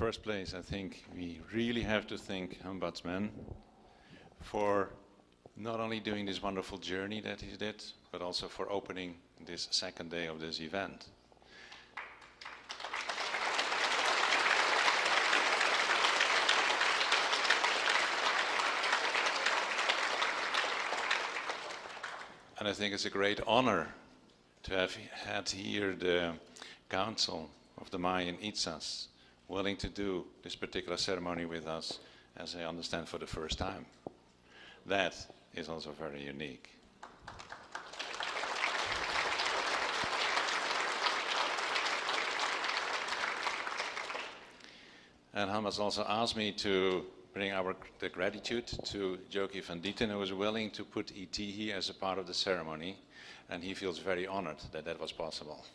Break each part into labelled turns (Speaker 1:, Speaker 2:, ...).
Speaker 1: first place, I think we really have to thank Ombudsman for not only doing this wonderful journey that he did, but also for opening this second day of this event. And I think it's a great honor to have had here the Council of the Mayan Itzas willing to do this particular ceremony with us, as I understand, for the first time. That is also very unique. And Hamas also asked me to bring the gratitude to Joki van Dieten, who was willing to put ET here as a part of the ceremony, and he feels very honored that that was possible.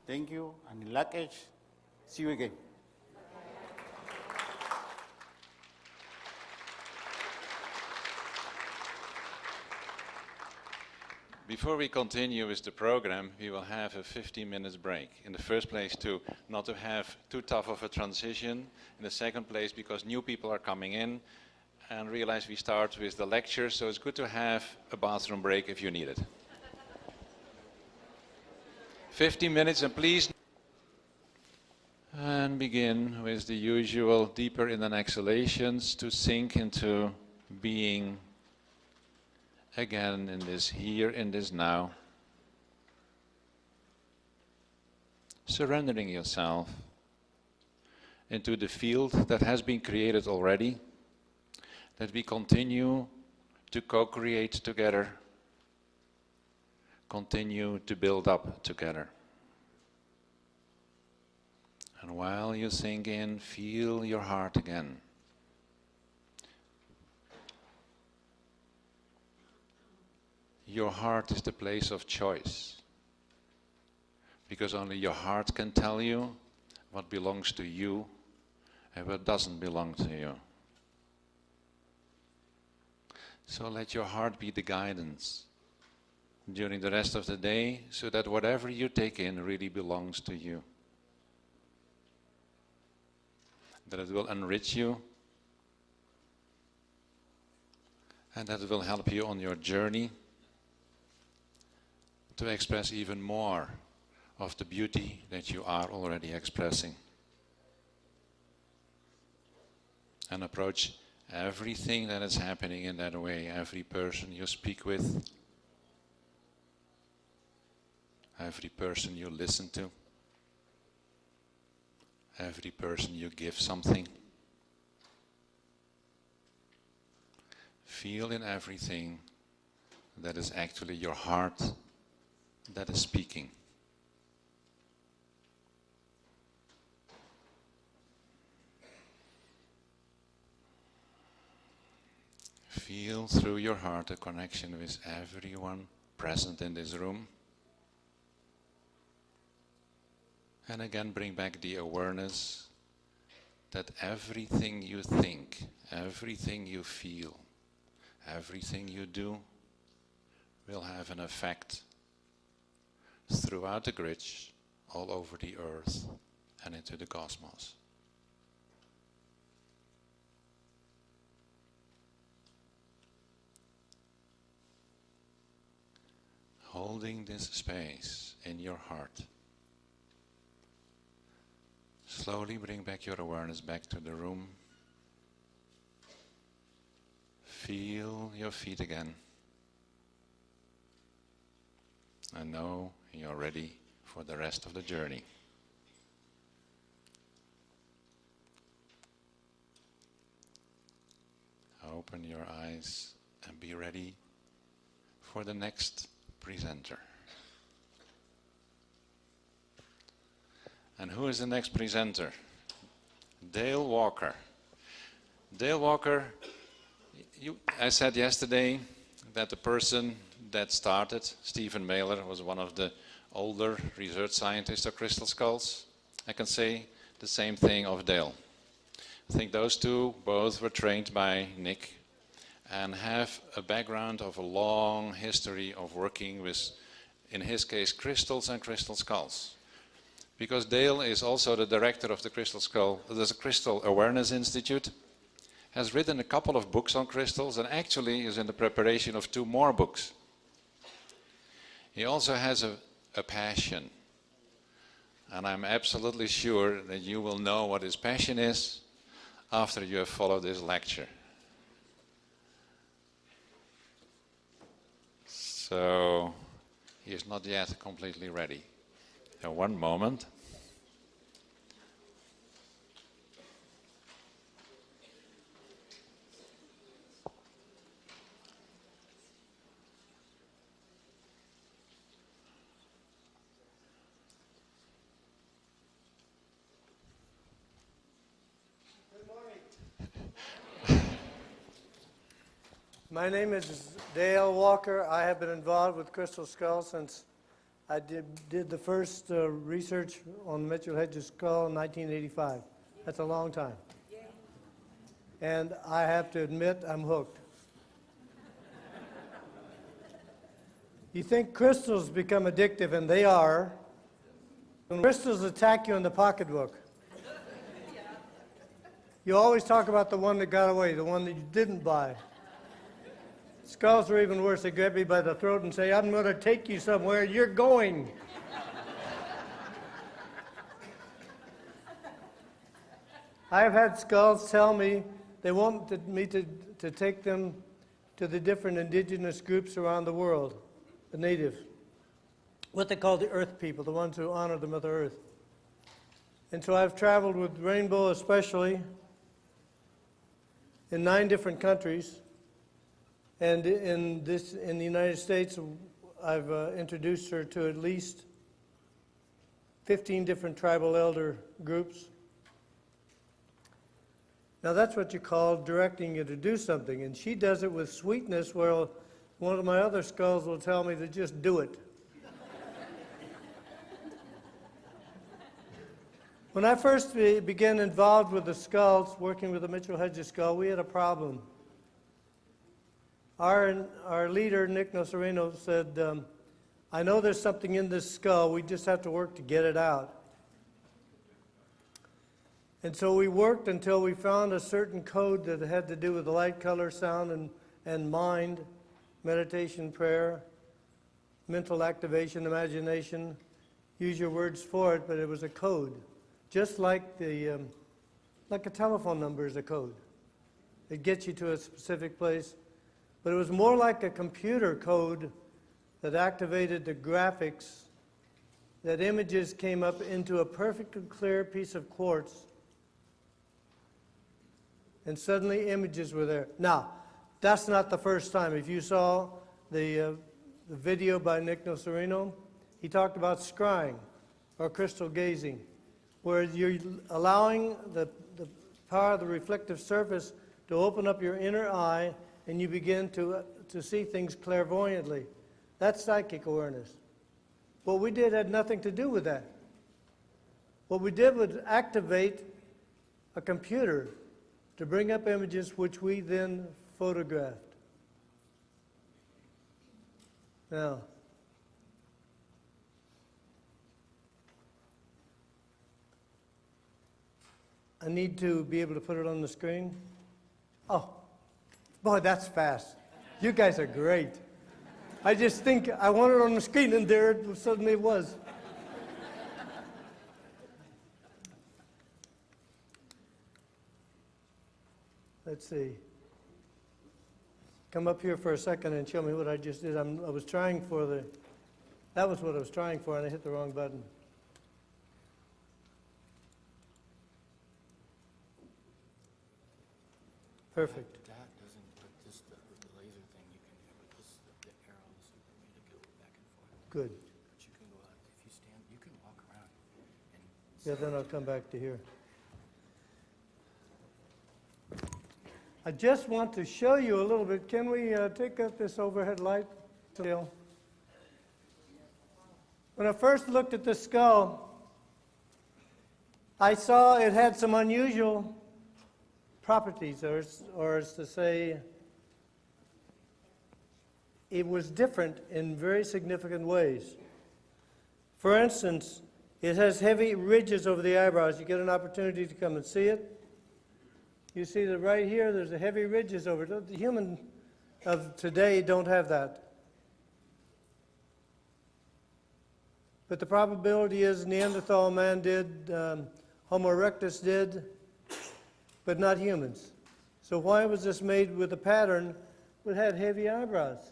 Speaker 2: Thank you, and in luggage, see you again.
Speaker 1: Before we continue with the program, we will have a 15-minute break. In the first place, not to have too tough of a transition. In the second place, because new people are coming in and realize we start with the lecture, so it's good to have a bathroom break if you need it. 15 minutes, and please. And begin with the usual deeper in and exhalations to sink into being again in this here, in this now. Surrendering yourself into the field that has been created already, that we continue to co-create together, continue to build up together. And while you sink in, feel your heart again. Your heart is the place of choice, because only your heart can tell you what belongs to you and what doesn't belong to you. So let your heart be the guidance during the rest of the day, so that whatever you take in really belongs to you. That it will enrich you, and that it will help you on your journey to express even more of the beauty that you are already expressing. And approach everything that is happening in that way, every person you speak with, every person you listen to, every person you give something. Feel in everything that is actually your heart that is speaking. Feel through your heart a connection with everyone present in this room. And again, bring back the awareness that everything you think, everything you feel, everything you do will have an effect throughout the grids, all over the earth and into the cosmos. Holding this space in your heart, slowly bring back your awareness back to the room. Feel your feet again. And know you're ready for the rest of the journey. Open your eyes and be ready for the next presenter. And who is the next presenter? Dael Walker. Dael Walker, I said yesterday that the person that started, Stephen Mailer, was one of the older research scientists of crystal skulls. I can say the same thing of Dael. I think those two both were trained by Nick and have a background of a long history of working with, in his case, crystals and crystal skulls. Because Dael is also the director of the Crystal Awareness Institute, has written a couple of books on crystals, and actually is in the preparation of 2 more books. He also has a passion, and I'm absolutely sure that you will know what his passion is after you have followed this lecture. So he is not yet completely ready. So one moment.
Speaker 3: My name is Dael Walker. I have been involved with Crystal Skull since I did the first research on Mitchell Hedges' skull in 1985. That's a long time. And I have to admit, I'm hooked. You think crystals become addictive, and they are. When crystals attack you in the pocketbook, you always talk about the one that got away, the one that you didn't buy. Skulls are even worse. They grab me by the throat and say, I'm going to take you somewhere. You're going. I've had skulls tell me they want me to take them to the different indigenous groups around the world, the native, what they call the earth people, the ones who honor the Mother Earth. And so I've traveled with Rainbow especially in 9 different countries. And in the United States, I've introduced her to at least 15 different tribal elder groups. Now that's what you call directing you to do something. And she does it with sweetness, where one of my other skulls will tell me to just do it. When I first began involved with the skulls, working with the Mitchell Hedges skull, we had a problem. Our leader, Nick Nocerino, said, I know there's something in this skull, we just have to work to get it out. And so we worked until we found a certain code that had to do with light, color, sound, and mind, meditation, prayer, mental activation, imagination. Use your words for it, but it was a code. Just like like a telephone number is a code. It gets you to a specific place. But it was more like a computer code that activated the graphics, that images came up into a perfectly clear piece of quartz, and suddenly images were there. Now, that's not the first time. If you saw the video by Nick Nocerino, he talked about scrying, or crystal gazing, where you're allowing the power of the reflective surface to open up your inner eye, and you begin to see things clairvoyantly. That's psychic awareness. What we did had nothing to do with that. What we did was activate a computer to bring up images which we then photographed. Now, I need to be able to put it on the screen. Oh. Boy, that's fast. You guys are great. I just think I want it on the screen, and there it suddenly was. Let's see. Come up here for a second and show me what I just did. That was what I was trying for, and I hit the wrong button. Perfect. Good.
Speaker 4: But you can go out, if you stand, you can walk around and...
Speaker 3: Yeah, then I'll come back to here. I just want to show you a little bit. Can we take up this overhead light? When I first looked at the skull, I saw it had some unusual properties, or as to say, it was different in very significant ways. For instance, it has heavy ridges over the eyebrows. You get an opportunity to come and see it. You see that right here, there's a heavy ridges over it. The human of today don't have that. But the probability is Neanderthal man did, Homo erectus did, but not humans. So why was this made with a pattern that had heavy eyebrows?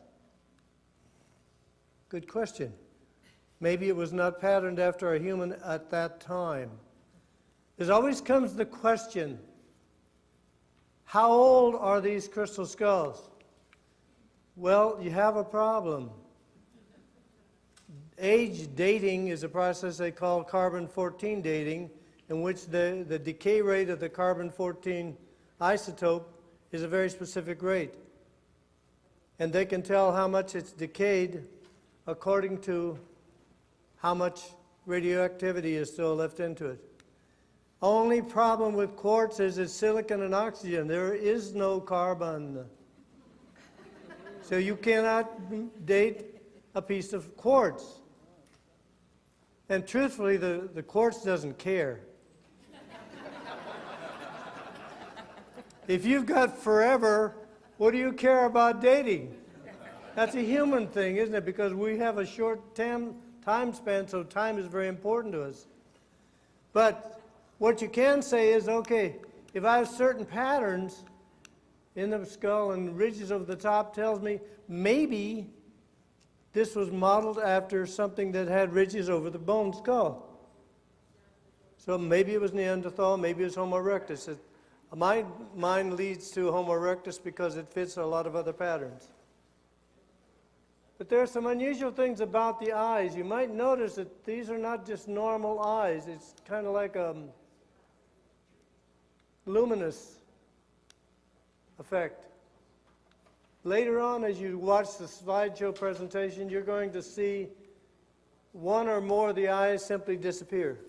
Speaker 3: Good question. Maybe it was not patterned after a human at that time. There always comes the question, how old are these crystal skulls? Well, you have a problem. Age dating is a process they call carbon-14 dating, in which the decay rate of the carbon-14 isotope is a very specific rate. And they can tell how much it's decayed according to how much radioactivity is still left into it. Only problem with quartz is it's silicon and oxygen. There is no carbon. So you cannot date a piece of quartz. And truthfully, the quartz doesn't care. If you've got forever, what do you care about dating? That's a human thing, isn't it? Because we have a short time span, so time is very important to us. But what you can say is, okay, if I have certain patterns in the skull and ridges over the top, tells me maybe this was modeled after something that had ridges over the bone skull. So maybe it was Neanderthal, maybe it was Homo erectus. My mind leads to Homo erectus because it fits a lot of other patterns. But there are some unusual things about the eyes. You might notice that these are not just normal eyes. It's kind of like a luminous effect. Later on, as you watch the slideshow presentation, you're going to see one or more of the eyes simply disappear,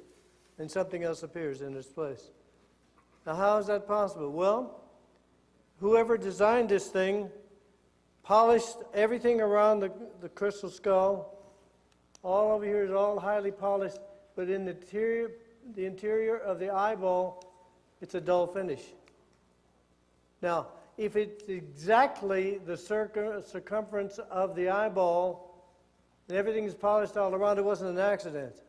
Speaker 3: and something else appears in its place. Now, how is that possible? Well, whoever designed this thing polished everything around the crystal skull. All over here is all highly polished, but in the interior of the eyeball, it's a dull finish. Now, if it's exactly the circumference of the eyeball and everything is polished all around, it wasn't an accident.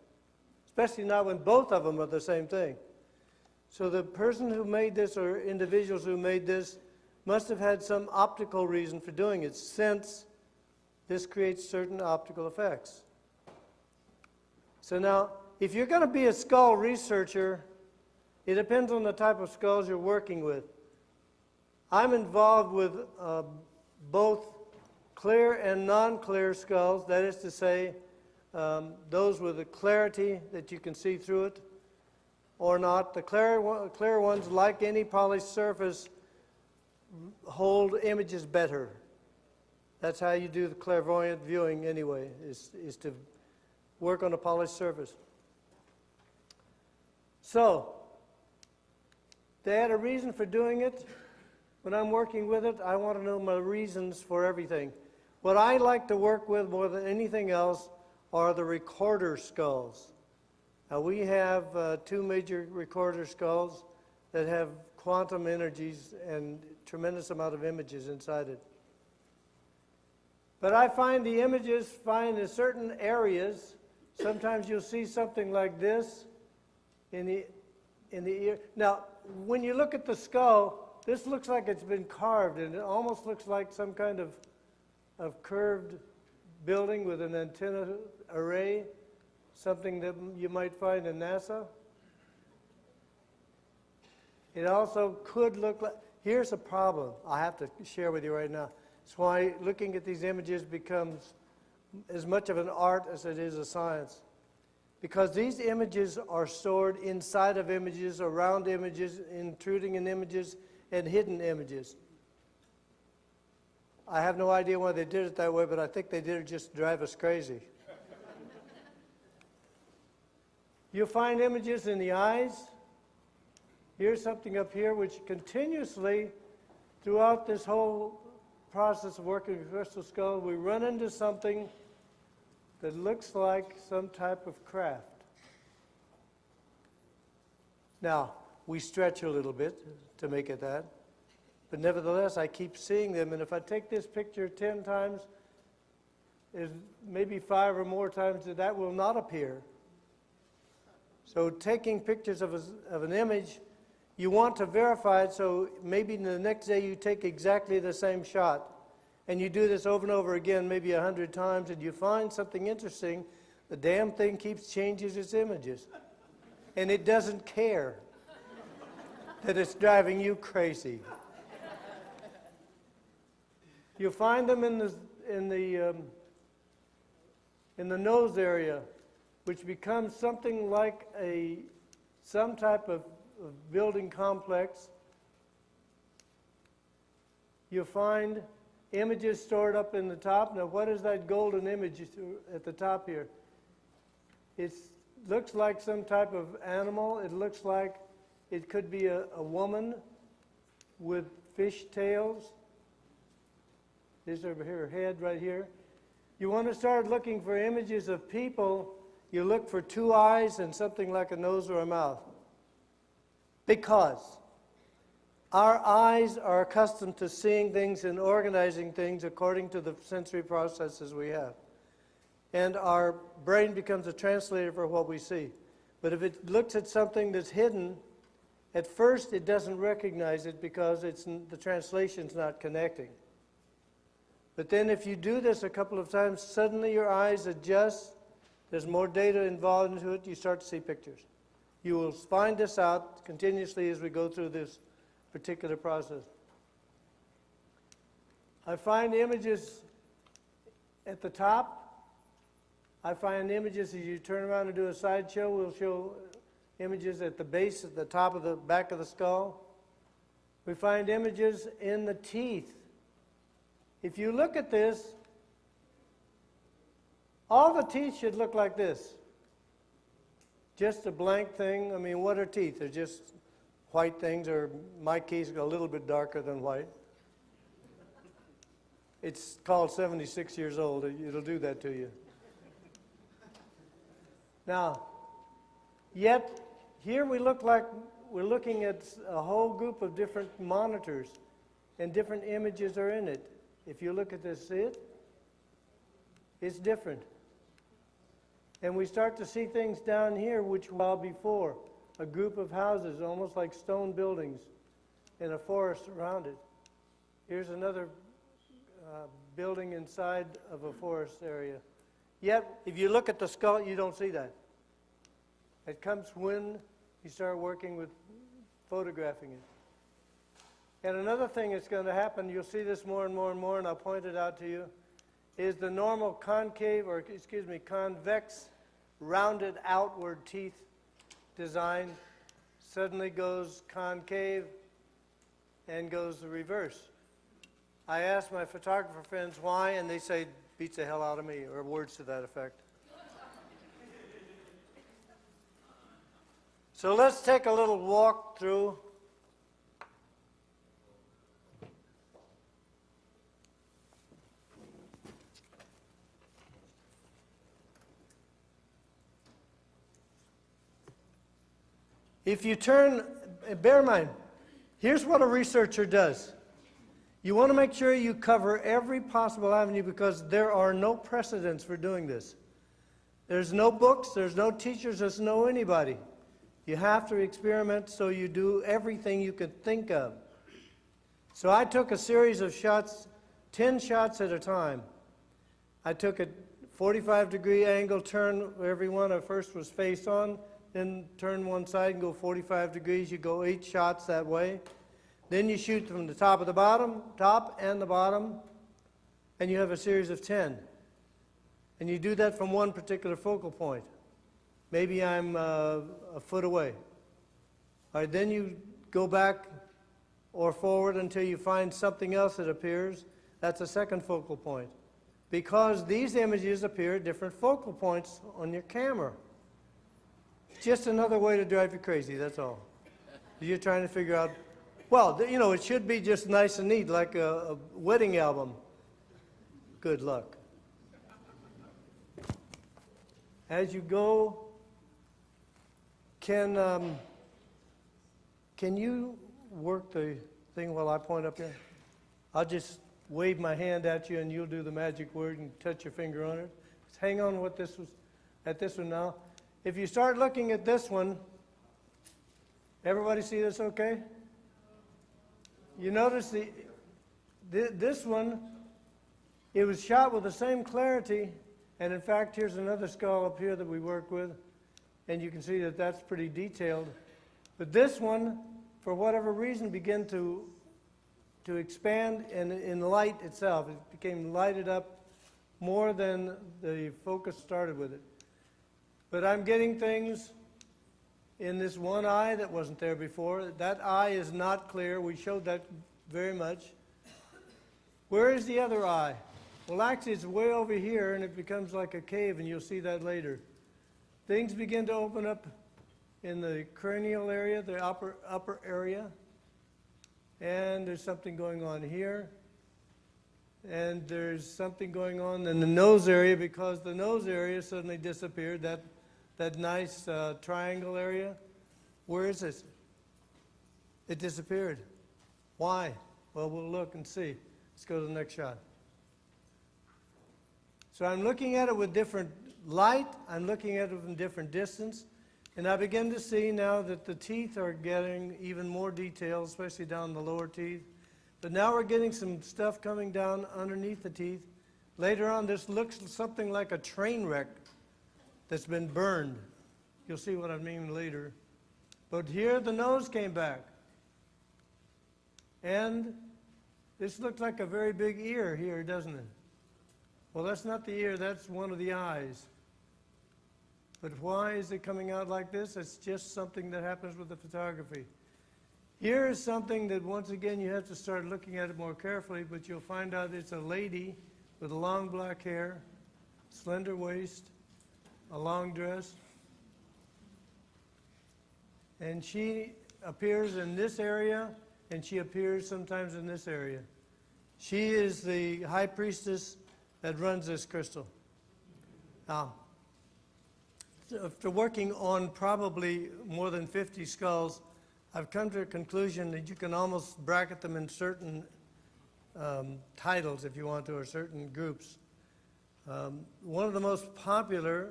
Speaker 3: Especially not when both of them are the same thing. So the person who made this, or individuals who made this, must have had some optical reason for doing it, since this creates certain optical effects. So now, if you're going to be a skull researcher, it depends on the type of skulls you're working with. I'm involved with both clear and non-clear skulls, that is to say, those with a clarity that you can see through it or not. The clear ones, like any polished surface, hold images better. That's how you do the clairvoyant viewing anyway, is to work on a polished surface. So, they had a reason for doing it. When I'm working with it, I want to know my reasons for everything. What I like to work with more than anything else are the recorder skulls. Now, we have two major recorder skulls that have quantum energies and tremendous amount of images inside it. But I find the images in certain areas. Sometimes you'll see something like this in the ear. Now, when you look at the skull, this looks like it's been carved, and it almost looks like some kind of curved building with an antenna array, something that you might find in NASA. It also could look like, here's a problem I have to share with you right now. It's why looking at these images becomes as much of an art as it is a science. Because these images are stored inside of images, around images, intruding in images, and hidden images. I have no idea why they did it that way, but I think they did it just to drive us crazy. You'll find images in the eyes. Here's something up here which continuously, throughout this whole process of working with crystal skull, we run into something that looks like some type of craft. Now, we stretch a little bit to make it that, but nevertheless, I keep seeing them, and if I take this picture 10 times, there's maybe 5 or more times that will not appear. So taking pictures of an image, you want to verify it, so maybe the next day you take exactly the same shot. And you do this over and over again, maybe 100 times, and you find something interesting. The damn thing keeps changing its images. And it doesn't care that it's driving you crazy. You find them in the nose area, which becomes something like some type of building complex. You find images stored up in the top. Now, what is that golden image at the top here? It looks like some type of animal. It looks like it could be a woman with fish tails. This over here, her head right here. You want to start looking for images of people, you look for 2 eyes and something like a nose or a mouth. Because our eyes are accustomed to seeing things and organizing things according to the sensory processes we have. And our brain becomes a translator for what we see. But if it looks at something that's hidden, at first it doesn't recognize it because the translation's not connecting. But then if you do this a couple of times, suddenly your eyes adjust, there's more data involved into it, you start to see pictures. You will find this out continuously as we go through this particular process. I find images at the top. I find images as you turn around and do a sideshow. We'll show images at the base, at the top of the back of the skull. We find images in the teeth. If you look at this, all the teeth should look like this. Just a blank thing. I mean, what are teeth? They're just white things, or in my case, a little bit darker than white. It's called 76 years old. It'll do that to you. Now, yet, here we look like we're looking at a whole group of different monitors, and different images are in it. If you look at this, see it? It's different. And we start to see things down here which while before, a group of houses, almost like stone buildings, and a forest around it. Here's another building inside of a forest area. Yet, if you look at the skull, you don't see that. It comes when you start working with photographing it. And another thing that's going to happen, you'll see this more and more and more, and I'll point it out to you, is the normal convex, rounded outward teeth design suddenly goes concave and goes the reverse. I asked my photographer friends why, and they say, beats the hell out of me, or words to that effect. So let's take a little walk through. If you turn, bear in mind, here's what a researcher does. You want to make sure you cover every possible avenue because there are no precedents for doing this. There's no books, there's no teachers, there's no anybody. You have to experiment, so you do everything you could think of. So I took a series of shots, 10 shots at a time. I took a 45-degree angle turn. Every one at first was face on. Then turn one side and go 45 degrees. You go 8 shots that way. Then you shoot from the top and the bottom, and you have a series of 10. And you do that from one particular focal point. Maybe I'm a foot away. All right, then you go back or forward until you find something else that appears. That's a second focal point. Because these images appear at different focal points on your camera. Just another way to drive you crazy, that's all. You're trying to figure out Well, you know, it should be just nice and neat, like a wedding album. Good luck. As you go, can you work the thing while I point up here? I'll just wave my hand at you, and you'll do the magic word and touch your finger on it. Just hang on what this was at this one now. If you start looking at this one, everybody see this okay? You notice this one, it was shot with the same clarity, and in fact, here's another skull up here that we work with, and you can see that that's pretty detailed. But this one, for whatever reason, began to expand in light itself. It became lighted up more than the focus started with it. But I'm getting things in this one eye that wasn't there before. That eye is not clear. We showed that very much. Where is the other eye? Well, actually, it's way over here, and it becomes like a cave, and you'll see that later. Things begin to open up in the cranial area, the upper area. And there's something going on here. And there's something going on in the nose area, because the nose area suddenly disappeared. That nice triangle area, where is it? It disappeared. Why? Well, we'll look and see. Let's go to the next shot. So I'm looking at it with different light. I'm looking at it from different distance. And I begin to see now that the teeth are getting even more detail, especially down the lower teeth. But now we're getting some stuff coming down underneath the teeth. Later on, this looks something like a train wreck that's been burned. You'll see what I mean later. But here the nose came back. And this looks like a very big ear here, doesn't it? Well, that's not the ear, that's one of the eyes. But why is it coming out like this? It's just something that happens with the photography. Here is something that, once again, you have to start looking at it more carefully, but you'll find out it's a lady with long black hair, slender waist, a long dress. And she appears in this area, and she appears sometimes in this area. She is the high priestess that runs this crystal. Now, after working on probably more than 50 skulls, I've come to a conclusion that you can almost bracket them in certain titles, if you want to, or certain groups. One of the most popular,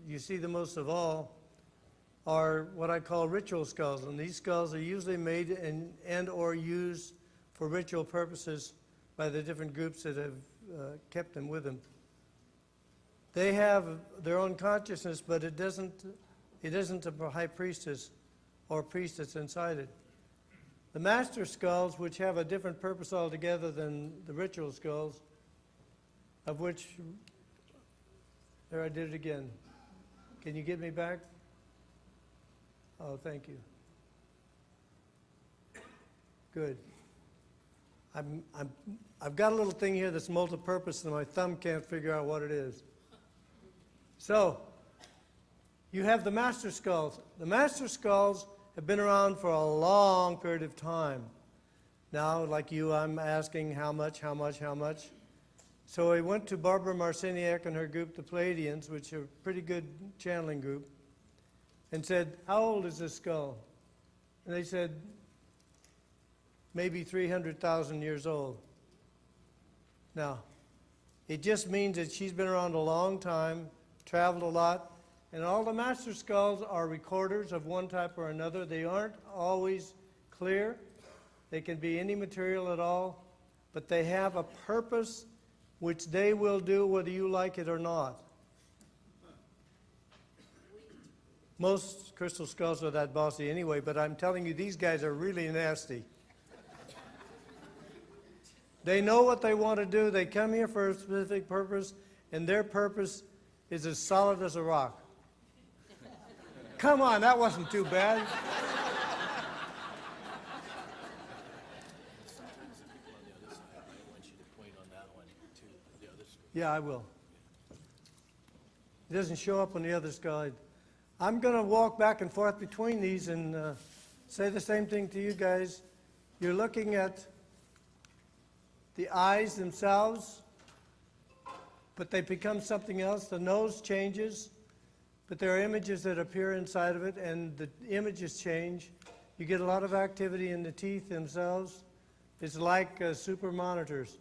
Speaker 3: you see the most of all, are what I call ritual skulls. And these skulls are usually made and or used for ritual purposes by the different groups that have kept them with them. They have their own consciousness, but it isn't a high priestess or priest that's inside it. The master skulls, which have a different purpose altogether than the ritual skulls, of which, there I did it again. Can you get me back? Oh, thank you. Good. I've got a little thing here that's multi-purpose, and my thumb can't figure out what it is. So, you have the master skulls. The master skulls have been around for a long period of time. Now, like you, I'm asking how much? So I went to Barbara Marciniak and her group, the Palladians, which are a pretty good channeling group, and said, how old is this skull? And they said, maybe 300,000 years old. Now, it just means that she's been around a long time, traveled a lot, and all the master skulls are recorders of one type or another. They aren't always clear. They can be any material at all, but they have a purpose which they will do whether you like it or not. Most crystal skulls are that bossy anyway, but I'm telling you, these guys are really nasty. They know what they want to do. They come here for a specific purpose, and their purpose is as solid as a rock. Come on, that wasn't too bad. Yeah, I will. It doesn't show up on the other side. I'm going to walk back and forth between these and say the same thing to you guys. you're looking at the eyes themselves, but they become something else. The nose changes, but there are images that appear inside of it, and the images change. You get a lot of activity in the teeth themselves. It's like super monitors.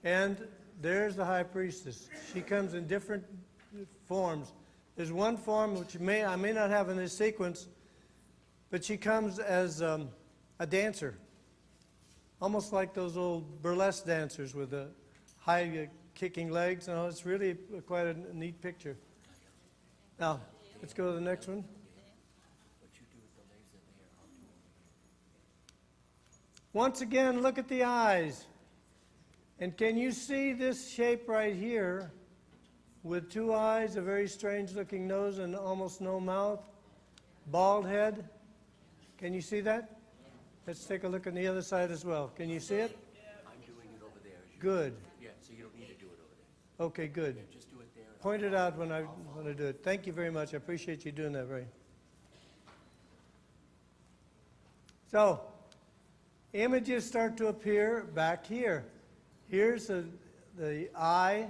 Speaker 3: And there's the high priestess. She comes in different forms. There's one form which I may not have in this sequence, but she comes as a dancer, almost like those old burlesque dancers with the high kicking legs. It's really quite a neat picture. Now, let's go to the next one. Once again, look at the eyes. And can you see this shape right here with two eyes, a very strange looking nose and almost no mouth, bald head? Can you see that? Let's take a look on the other side as well. Can you see it?
Speaker 4: I'm doing it over there.
Speaker 3: Good.
Speaker 4: Yeah, so you don't need to do it over there.
Speaker 3: Okay, good.
Speaker 4: Just do it there.
Speaker 3: Point it out when I do it. Thank you very much. I appreciate you doing that, Ray. So, images start to appear back here. Here's the eye,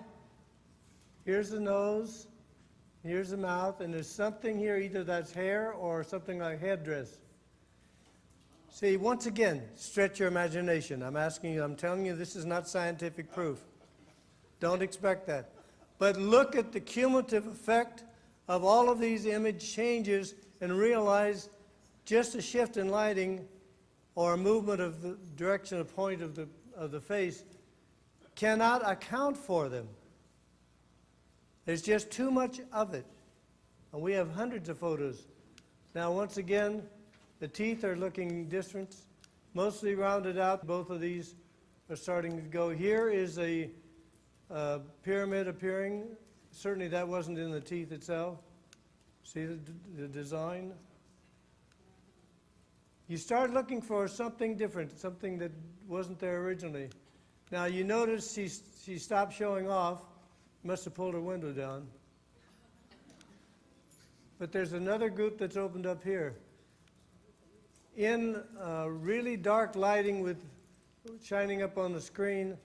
Speaker 3: here's the nose, here's the mouth, and there's something here, either that's hair or something like headdress. See, once again, stretch your imagination. I'm telling you, this is not scientific proof. Don't expect that. But look at the cumulative effect of all of these image changes and realize just a shift in lighting or a movement of the direction of point of the face cannot account for them. There's just too much of it. And we have hundreds of photos. Now, once again, the teeth are looking different, mostly rounded out. Both of these are starting to go. Here is a pyramid appearing. Certainly that wasn't in the teeth itself. See the design? You start looking for something different, something that wasn't there originally. Now you notice she stopped showing off. Must have pulled her window down. But there's another group that's opened up here. In really dark lighting with shining up on the screen,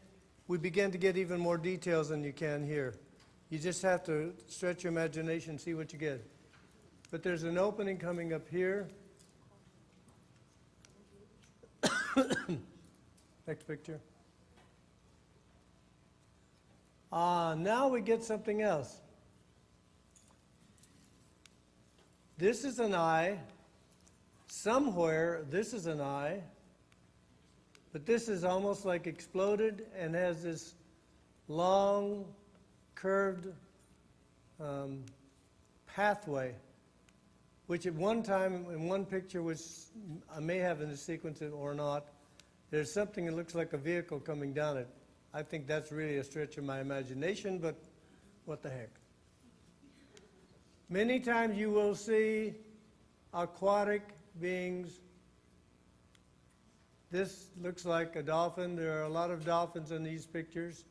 Speaker 3: we begin to get even more details than you can here. You just have to stretch your imagination and see what you get. But there's an opening coming up here. Next picture. Now we get something else. This is an eye. Somewhere, this is an eye. But this is almost like exploded and has this long, curved pathway, which at one time, in one picture, which I may have in the sequence or not, there's something that looks like a vehicle coming down it. I think that's really a stretch of my imagination, but what the heck. Many times you will see aquatic beings. This looks like a dolphin. There are a lot of dolphins in these pictures.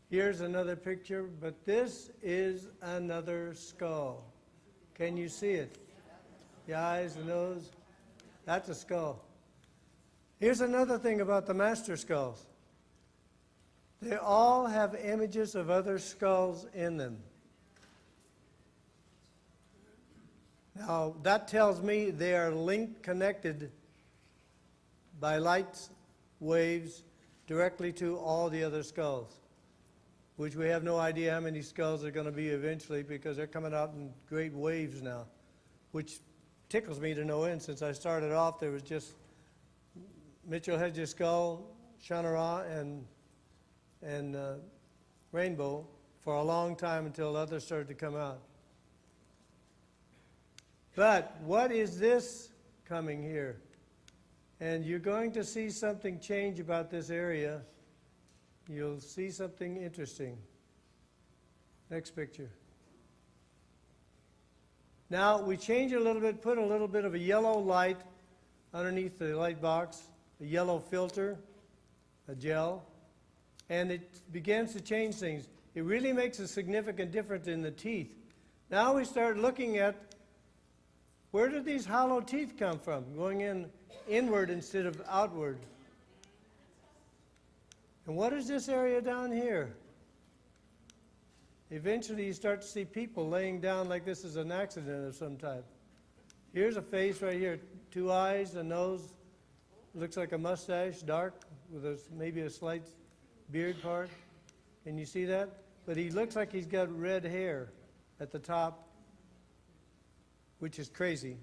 Speaker 3: Here's another picture, but this is another skull. Can you see it? The eyes, the nose. That's a skull. Here's another thing about the master skulls. They all have images of other skulls in them. Now, that tells me they are linked, connected by light waves directly to all the other skulls, which we have no idea how many skulls are going to be eventually because they're coming out in great waves now, which tickles me to no end. Since I started off, there was just Mitchell Hedges' skull, Shannara, and Rainbow for a long time until others started to come out. But what is this coming here? And you're going to see something change about this area. You'll see something interesting. Next picture. Now we change a little bit, put a little bit of a yellow light underneath the light box, a yellow filter, a gel, and it begins to change things. It really makes a significant difference in the teeth. Now we start looking at Where did these hollow teeth come from? Going inward instead of outward. And what is this area down here? Eventually you start to see people laying down like this is an accident of some type. Here's a face right here, 2 eyes, a nose, looks like a mustache, dark, with maybe a slight beard part. Can you see that? But he looks like he's got red hair at the top, which is crazy.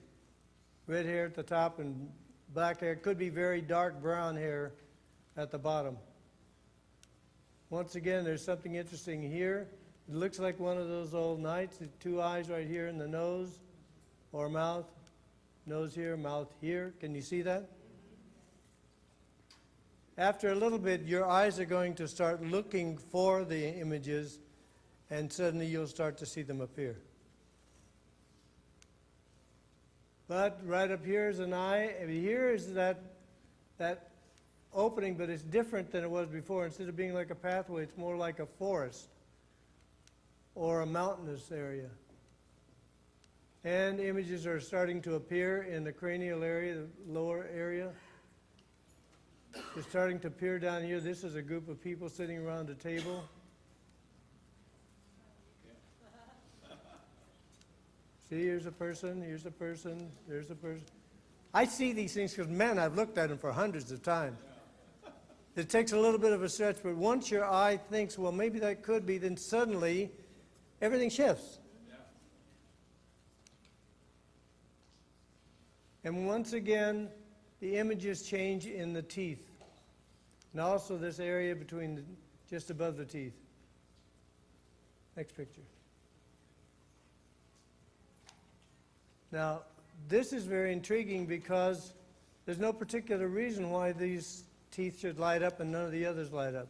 Speaker 3: Red hair at the top and black hair. Could be very dark brown hair at the bottom. Once again, there's something interesting here. It looks like one of those old knights. 2 eyes right here in the nose or mouth. Nose here, mouth here. Can you see that? After a little bit, your eyes are going to start looking for the images, and suddenly you'll start to see them appear. But right up here is an eye. And here is that opening, but it's different than it was before. Instead of being like a pathway, it's more like a forest or a mountainous area. And images are starting to appear in the cranial area, the lower area. They're starting to appear down here. This is a group of people sitting around a table. See, here's a person, here's a person, there's a person. I see these things because, man, I've looked at them for hundreds of times. It takes a little bit of a stretch, but once your eye thinks, well, maybe that could be, then suddenly everything shifts. And once again, the images change in the teeth. And also this area between just above the teeth. Next picture. Now, this is very intriguing because there's no particular reason why these teeth should light up and none of the others light up.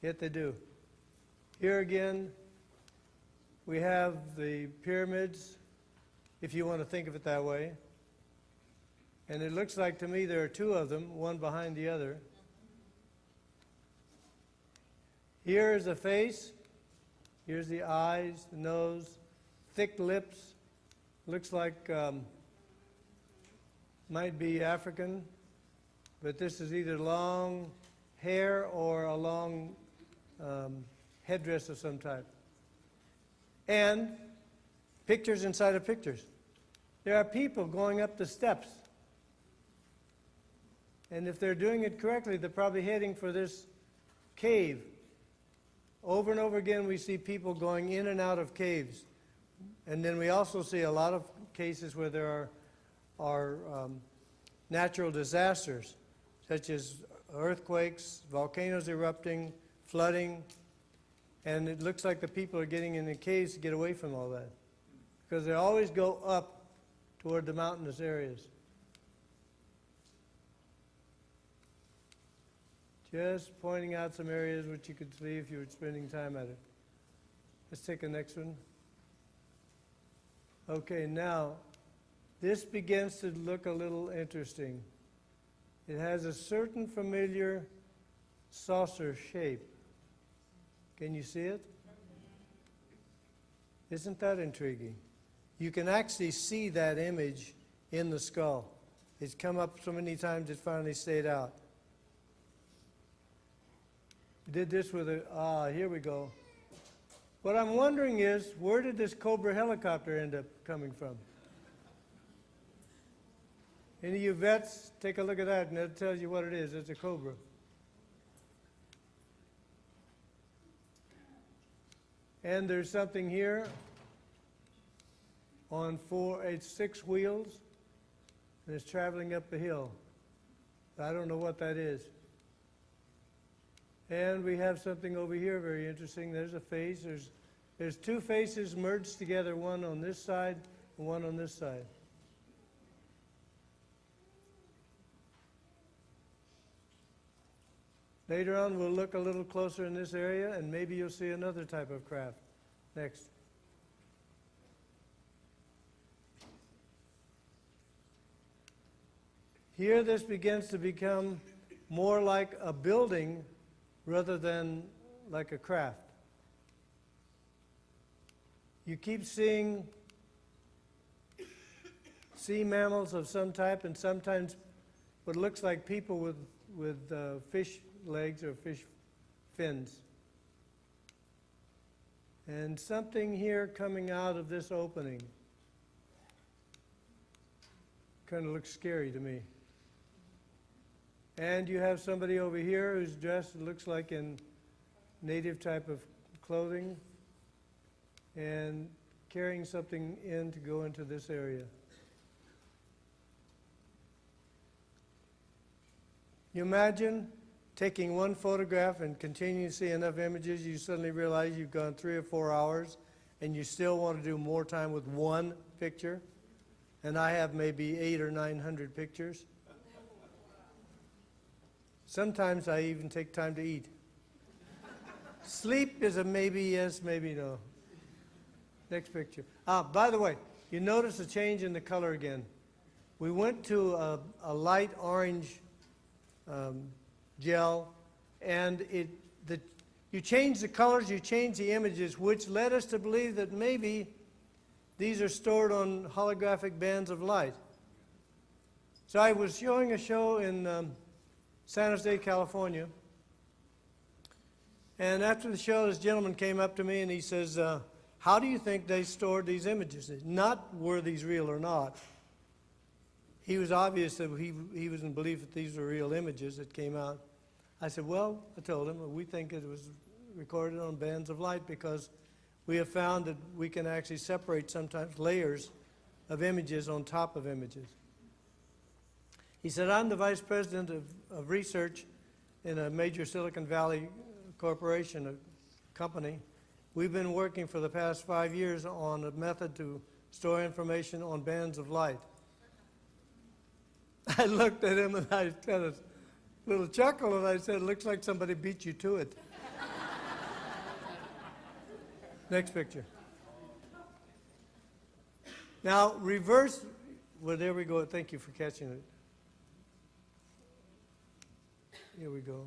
Speaker 3: Yet they do. Here again, we have the pyramids, if you want to think of it that way. And it looks like to me there are 2 of them, one behind the other. Here is the face. Here's the eyes, the nose, thick lips. Looks like might be African, but this is either long hair or a long headdress of some type. And pictures inside of pictures. There are people going up the steps. And if they're doing it correctly, they're probably heading for this cave. Over and over again, we see people going in and out of caves. And then we also see a lot of cases where there are natural disasters, such as earthquakes, volcanoes erupting, flooding. And it looks like the people are getting in the caves to get away from all that, because they always go up toward the mountainous areas. Just pointing out some areas which you could see if you were spending time at it. Let's take the next one. Okay, now, this begins to look a little interesting. It has a certain familiar saucer shape. Can you see it? Isn't that intriguing? You can actually see that image in the skull. It's come up so many times it finally stayed out. We did this with here we go. What I'm wondering is, where did this Cobra helicopter end up coming from? Any of you vets, take a look at that and it tells you what it is. It's a Cobra. And there's something here on it's 6 wheels and it's traveling up a hill. I don't know what that is. And we have something over here very interesting. There's a face. There's 2 faces merged together, one on this side and one on this side. Later on, we'll look a little closer in this area, and maybe you'll see another type of craft. Next. Here, this begins to become more like a building rather than like a craft. You keep seeing sea mammals of some type, and sometimes what looks like people with fish legs or fish fins. And something here coming out of this opening. Kind of looks scary to me. And you have somebody over here who's dressed, it looks like in native type of clothing, and carrying something in to go into this area. You imagine taking one photograph and continuing to see enough images, you suddenly realize you've gone 3 or 4 hours and you still want to do more time with one picture. And I have maybe 800 or 900 pictures. Sometimes I even take time to eat. Sleep is a maybe yes, maybe no. Next picture. By the way, you notice a change in the color again. We went to a light orange gel, and you change the colors, you change the images, which led us to believe that maybe these are stored on holographic bands of light. So I was showing a show in San Jose, California, and after the show, this gentleman came up to me and he says, how do you think they stored these images? Not were these real or not. He was obvious that he was in belief that these were real images that came out. I said, well, I told him, we think it was recorded on bands of light because we have found that we can actually separate sometimes layers of images on top of images. He said, I'm the vice president of research in a major Silicon Valley corporation, a company. We've been working for the past 5 years on a method to store information on bands of light. I looked at him and I had a little chuckle and I said, looks like somebody beat you to it. Next picture. Now, reverse, well, there we go. Thank you for catching it. Here we go.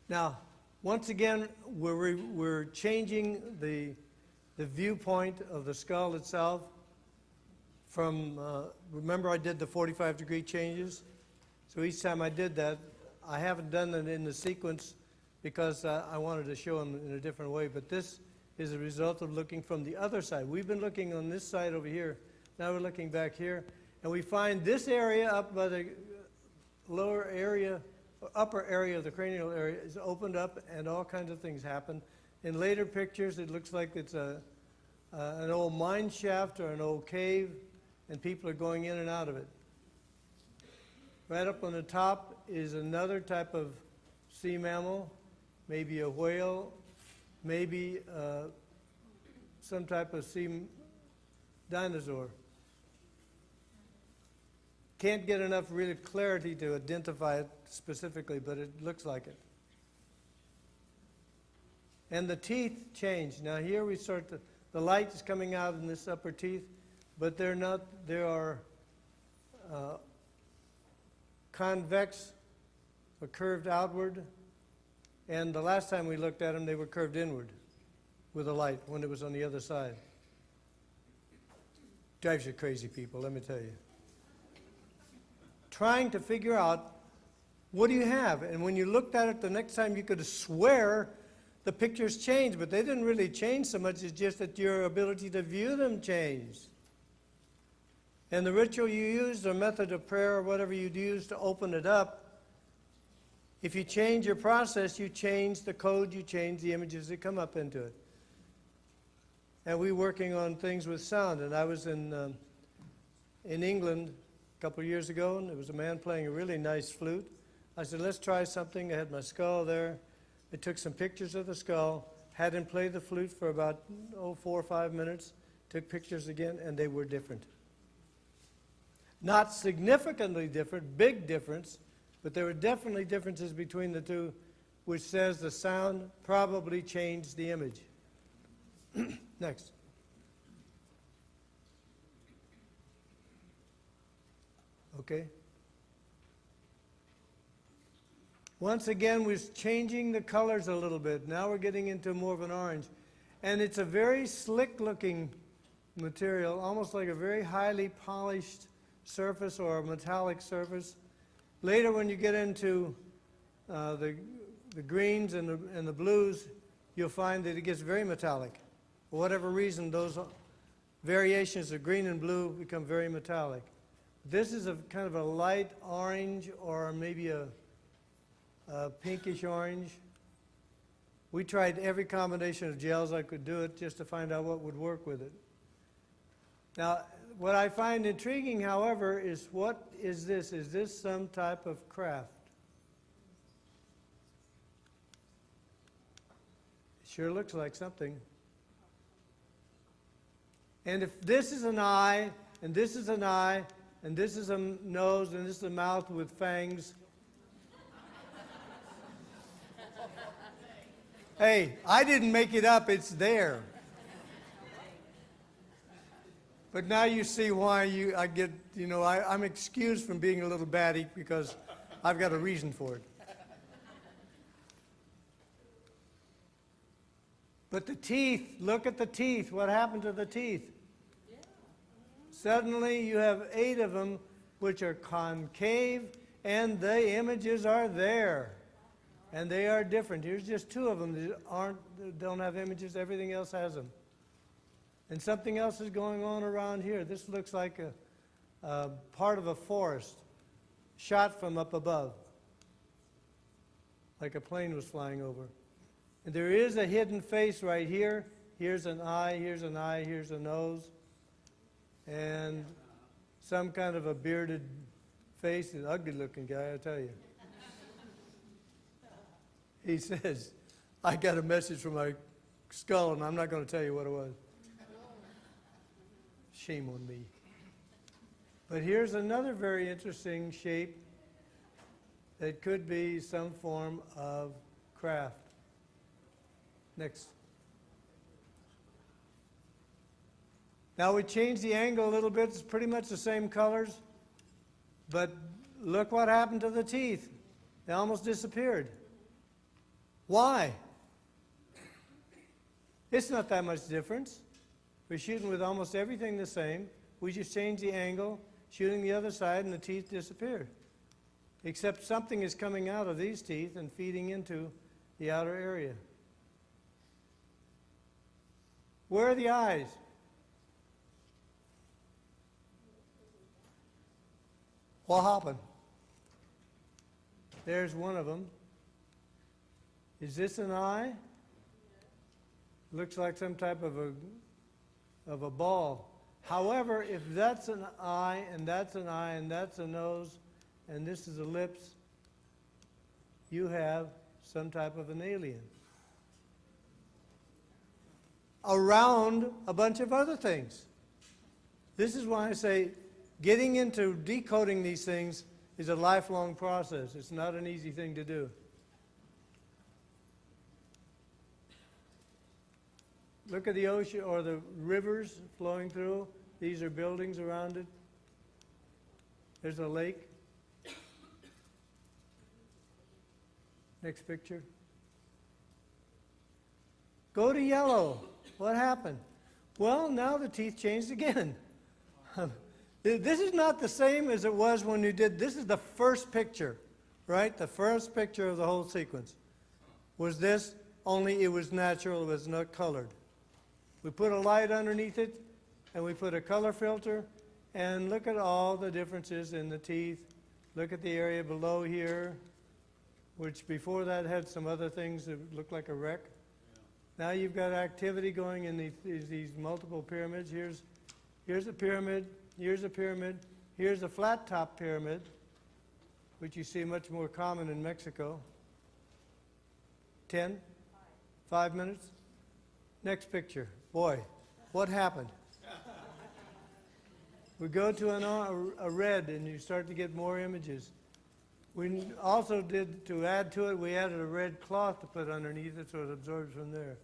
Speaker 3: Now, once again, we're changing the viewpoint of the skull itself from, remember I did the 45-degree changes? So each time I did that, I haven't done it in the sequence because I wanted to show them in a different way, but this is a result of looking from the other side. We've been looking on this side over here. Now we're looking back here, and we find this area up by the lower area, upper area of the cranial area is opened up, and all kinds of things happen. In later pictures, it looks like it's an old mine shaft or an old cave, and people are going in and out of it. Right up on the top is another type of sea mammal, maybe a whale, maybe some type of sea dinosaur. Can't get enough really clarity to identify it specifically, but it looks like it. And the teeth change. Now here we start the light is coming out in this upper teeth, but they're not, they are convex or curved outward. And the last time we looked at them, they were curved inward with the light when it was on the other side. Drives you crazy, people, let me tell you. Trying to figure out, what do you have? And when you looked at it the next time, you could swear the pictures changed, but they didn't really change so much. It's just that your ability to view them changed. And the ritual you used, or method of prayer, or whatever you'd use to open it up, if you change your process, you change the code, you change the images that come up into it. And we're working on things with sound. And I was in England a couple of years ago, and there was a man playing a really nice flute. I said, let's try something. I had my skull there. I took some pictures of the skull, had him play the flute for about 4 or 5 minutes, took pictures again, and they were different. Not significantly different, big difference, but there were definitely differences between the two, which says the sound probably changed the image. Next. Okay. Once again, we're changing the colors a little bit. Now we're getting into more of an orange. And it's a very slick-looking material, almost like a very highly polished surface or a metallic surface. Later, when you get into the greens and the blues, you'll find that it gets very metallic. For whatever reason, those variations of green and blue become very metallic. This is a kind of a light orange or maybe a pinkish orange. We tried every combination of gels I could do it just to find out what would work with it. Now, what I find intriguing, however, is what is this? Is this some type of craft? It sure looks like something. And if this is an eye, and this is an eye, and this is a nose, and this is a mouth with fangs, hey, I didn't make it up, it's there. But now you see why I'm excused from being a little batty because I've got a reason for it. But the teeth, look at the teeth. What happened to the teeth? Suddenly you have 8 of them which are concave, and the images are there. And they are different. Here's just 2 of them that don't have images. Everything else has them. And something else is going on around here. This looks like a part of a forest shot from up above, like a plane was flying over. And there is a hidden face right here. Here's an eye, here's an eye, here's a nose. And some kind of a bearded face, an ugly looking guy, I tell you. He says, I got a message from my skull and I'm not going to tell you what it was. Shame on me. But here's another very interesting shape that could be some form of craft. Next. Now we changed the angle a little bit. It's pretty much the same colors. But look what happened to the teeth. They almost disappeared. Why? It's not that much difference. We're shooting with almost everything the same. We just changed the angle, shooting the other side, and the teeth disappeared. Except something is coming out of these teeth and feeding into the outer area. Where are the eyes? What happened? There's one of them. Is this an eye? Looks like some type of a ball. However, if that's an eye, and that's an eye, and that's a nose, and this is a lips, you have some type of an alien. Around a bunch of other things. This is why I say getting into decoding these things is a lifelong process. It's not an easy thing to do. Look at the ocean or the rivers flowing through. These are buildings around it. There's a lake. Next picture. Go to yellow. What happened? Well, now the teeth changed again. This is not the same as it was when you did. This is the first picture, right? The first picture of the whole sequence was this, only it was natural, it was not colored. We put a light underneath it, and we put a color filter, and look at all the differences in the teeth. Look at the area below here, which before that had some other things that looked like a wreck. Now you've got activity going in these multiple pyramids. Here's a pyramid, here's a pyramid, here's a flat top pyramid, which you see much more common in Mexico. 10? 5 minutes? Next picture. Boy, what happened? We go to a red and you start to get more images. We also did, to add to it, we added a red cloth to put underneath it so it absorbs from there.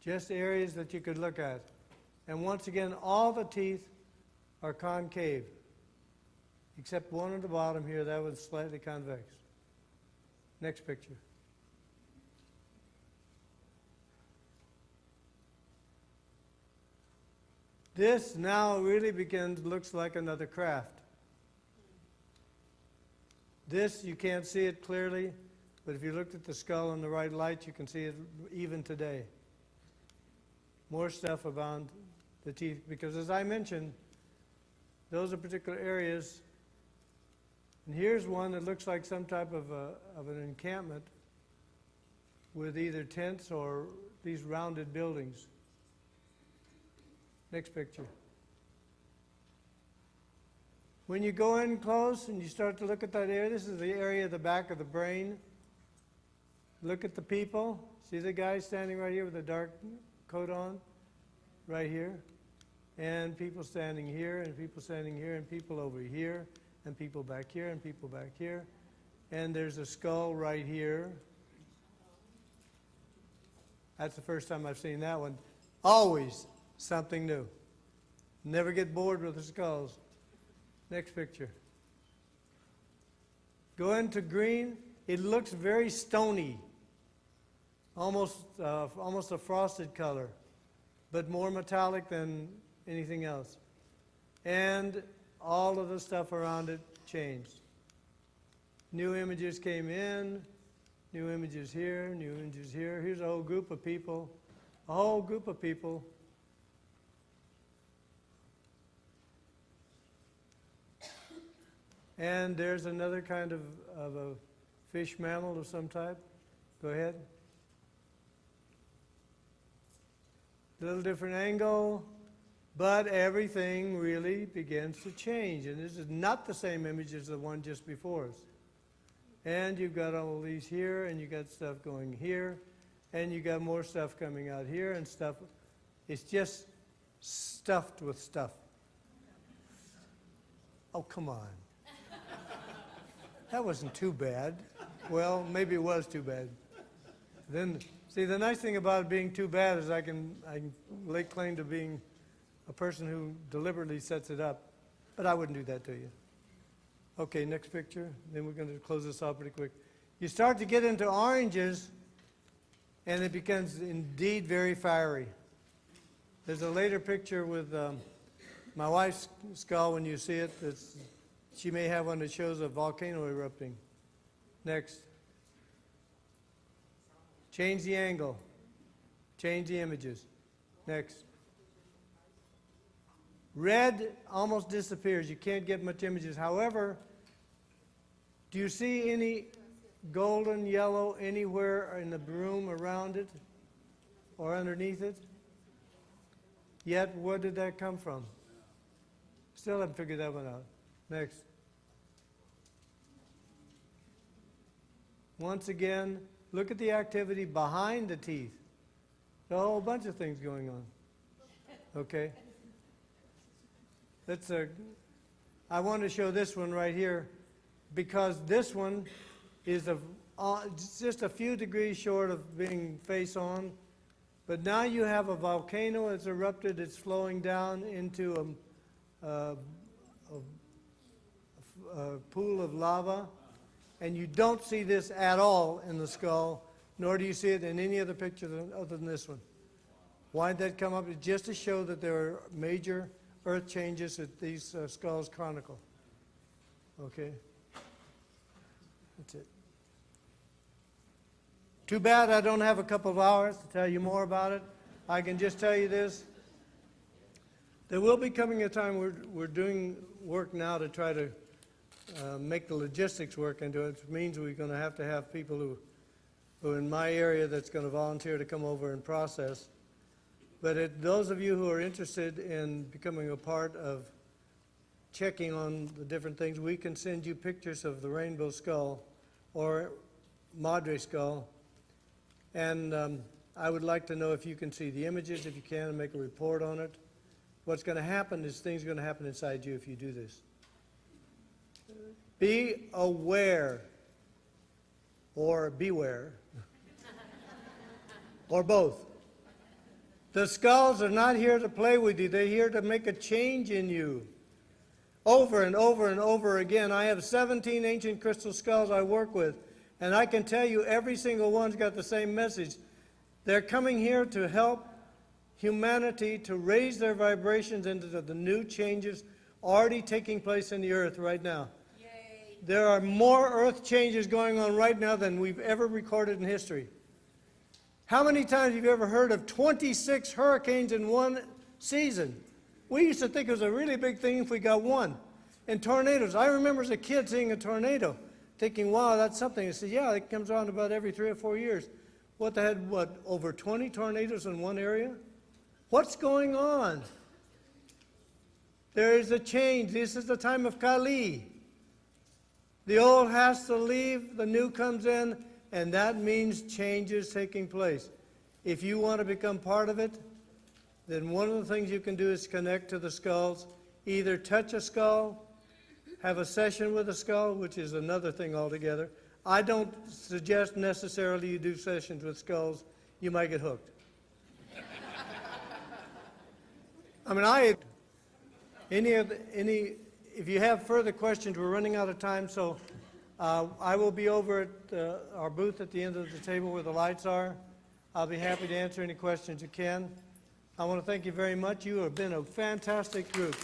Speaker 3: Just areas that you could look at. And once again, all the teeth are concave. except one at the bottom here, that was slightly convex. Next picture. This now really looks like another craft. This, you can't see it clearly, but if you looked at the skull in the right light, you can see it even today. More stuff about the teeth, because as I mentioned, those are particular areas. And here's one that looks like some type of an encampment with either tents or these rounded buildings. Next picture. When you go in close and you start to look at that area, this is the area of the back of the brain. Look at the people. See the guy standing right here with the dark coat on? Right here. And people standing here, and people standing here, and people over here, and people back here, and people back here. And there's a skull right here. That's the first time I've seen that one. Always something new. Never get bored with the skulls. Next picture. Go into green. It looks very stony, almost a frosted color, but more metallic than anything else. And all of the stuff around it changed. New images came in, new images here, new images here. Here's a whole group of people, a whole group of people. And there's another kind of a fish mammal of some type. Go ahead. A little different angle, but everything really begins to change. And this is not the same image as the one just before us. And you've got all these here, and you got stuff going here, and you got more stuff coming out here, and stuff. It's just stuffed with stuff. Oh, come on. That wasn't too bad. Well, maybe it was too bad. Then, see, the nice thing about it being too bad is I can lay claim to being a person who deliberately sets it up. But I wouldn't do that to you. Okay, next picture. Then we're going to close this off pretty quick. You start to get into oranges, and it becomes indeed very fiery. There's a later picture with my wife's skull when you see it. She may have one that shows a volcano erupting. Next. Change the angle. Change the images. Next. Red almost disappears. You can't get much images. However, do you see any golden yellow anywhere in the room around it or underneath it? Yet, where did that come from? Still haven't figured that one out. Next. Once again, look at the activity behind the teeth. There's a whole bunch of things going on. Okay? I want to show this one right here because this one is just a few degrees short of being face on. But now you have a volcano that's erupted. It's flowing down into a pool of lava. And you don't see this at all in the skull, nor do you see it in any other picture other than this one. Why did that come up? It's just to show that there are major earth changes that these skulls chronicle. Okay? That's it. Too bad I don't have a couple of hours to tell you more about it. I can just tell you this. There will be coming a time we're doing work now to try to make the logistics work into it. It means we're going to have people who in my area that's going to volunteer to come over and process. But those of you who are interested in becoming a part of checking on the different things, we can send you pictures of the rainbow skull or madre skull. And I would like to know if you can see the images, if you can, and make a report on it. What's going to happen is things are going to happen inside you if you do this. Be aware, or beware, or both. The skulls are not here to play with you. They're here to make a change in you. over and over and over again. I have 17 ancient crystal skulls I work with, and I can tell you every single one's got the same message. They're coming here to help humanity to raise their vibrations into the new changes already taking place in the earth right now. Yay. There are more earth changes going on right now than we've ever recorded in history. How many times have you ever heard of 26 hurricanes in one season? We used to think it was a really big thing if we got one. And tornadoes. I remember as a kid seeing a tornado, thinking, wow, that's something. I said, yeah, it comes around about every 3 or 4 years. What, they had, over 20 tornadoes in one area? What's going on? There is a change. This is the time of Kali. The old has to leave, the new comes in, and that means change is taking place. If you want to become part of it, then one of the things you can do is connect to the skulls. Either touch a skull, have a session with a skull, which is another thing altogether. I don't suggest necessarily you do sessions with skulls. You might get hooked. I mean, if you have further questions, we're running out of time, so I will be over at our booth at the end of the table where the lights are. I'll be happy to answer any questions you can. I want to thank you very much. You have been a fantastic group.